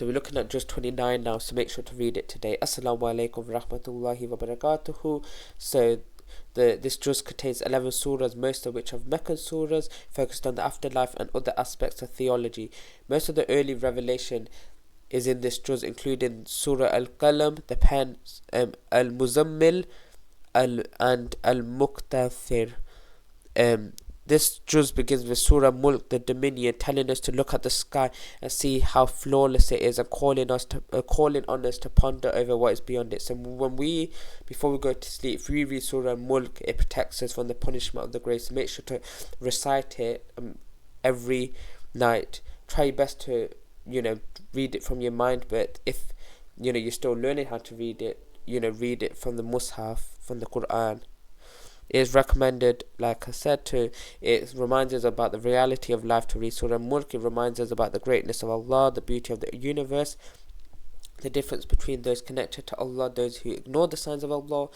So we're looking at Juz 29 now, so make sure to read it today. Assalamu alaikum wa rahmatullahi wa barakatuhu. So this Juz contains 11 surahs, most of which are Meccan surahs, focused on the afterlife and other aspects of theology. Most of the early revelation is in this Juz, including Surah Al-Qalam, the pen, Al-Muzammil, and Al-Muqtathir. This Juz begins with Surah Mulk, the Dominion, telling us to look at the sky and see how flawless it is, and calling on us to ponder over what is beyond it. So before we go to sleep, if we read Surah Mulk, it protects us from the punishment of the grave. So make sure to recite it every night. Try your best to read it from your mind, but if you're still learning how to read it, read it from the Mus'haf, from the Quran. It is recommended, like I said, it reminds us about the reality of life to read Surah Mulk. It reminds us about the greatness of Allah, the beauty of the universe, the difference between those connected to Allah, those who ignore the signs of Allah.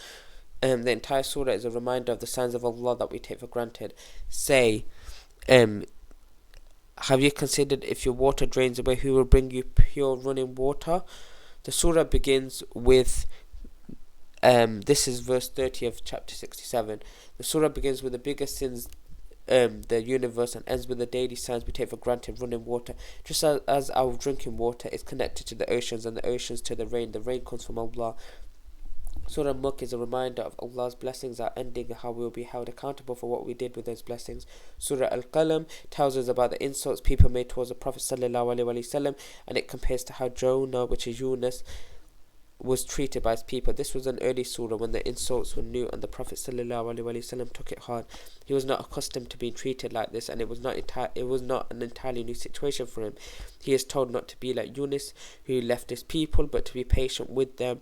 The entire surah is a reminder of the signs of Allah that we take for granted. Say, have you considered if your water drains away, who will bring you pure running water? The surah begins with this is verse 30 of chapter 67. The surah begins with the biggest sins, the universe, and ends with the daily signs we take for granted, running water. Just as our drinking water is connected to the oceans, and the oceans to the rain comes from Allah. Surah Mulk is a reminder of Allah's blessings are ending and how we will be held accountable for what we did with those blessings. Surah Al-Qalam tells us about the insults people made towards the Prophet ﷺ, and it compares to how Jonah, which is Yunus, was treated by his people. This was an early surah when the insults were new and the Prophet ﷺ took it hard. He was not accustomed to being treated like this, and it was not an entirely new situation for him. He is told not to be like Yunus, who left his people, but to be patient with them,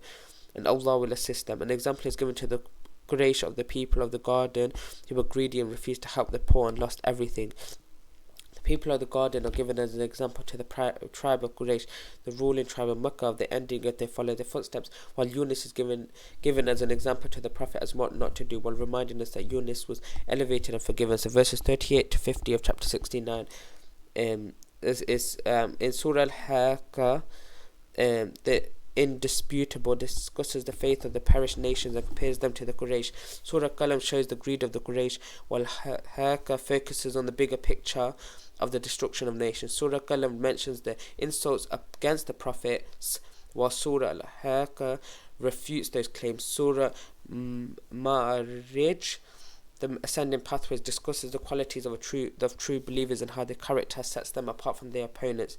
and Allah will assist them. An example is given to the Quraysh of the people of the garden, who were greedy and refused to help the poor and lost everything. The people of the garden are given as an example to the tribe of Quraysh, the ruling tribe of Makkah, of the ending if they follow their footsteps, while Yunus is given as an example to the Prophet as what not to do, while reminding us that Yunus was elevated and forgiven. So verses 38 to 50 of chapter 69 in Surah Al-Haqqa, the Indisputable discusses the faith of the perished nations and compares them to the Quraysh. Surah Qalam shows the greed of the Quraysh, while Haqqa focuses on the bigger picture of the destruction of nations. Surah Qalam mentions the insults against the prophets, while Surah Al-Haqqa refutes those claims. Surah Ma'arij, the ascending pathways, discusses the qualities of true believers and how their character sets them apart from their opponents.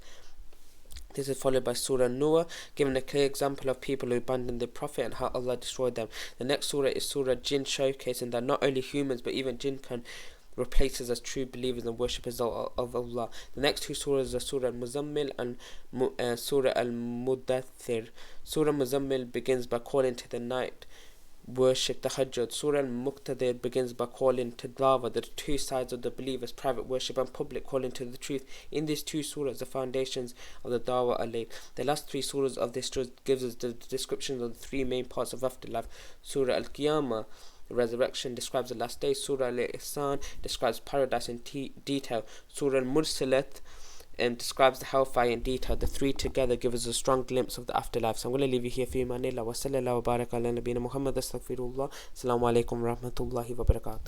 This is followed by Surah Noah, giving a clear example of people who abandoned the Prophet and how Allah destroyed them. The next surah is Surah Jinn, showcasing that not only humans but even Jinn can replace us as true believers and worshippers of Allah. The next two surahs are Surah Al-Muzammil and Surah Al-Mudaththir. Surah Muzammil begins by calling to the night worship, the Hajjud. Surah Al-Muqtadir begins by calling to Dawah, the two sides of the believers, private worship and public calling to the truth. In these two surahs, the foundations of the Dawah are laid. The last three surahs of this Juz gives us the descriptions of the three main parts of afterlife. Surah Al-Qiyamah, the resurrection, describes the last day. Surah Al-Ihsan describes paradise in detail. Surah Al-Mursalat describes the hellfire in detail. The three together give us a strong glimpse of the afterlife. So I'm going to leave you here. Fi manillah wa sallallahu wa baraka ala nabina Muhammad. Astaghfirullah. Assalamu alaikum wa rahmatullahi wa barakatuh.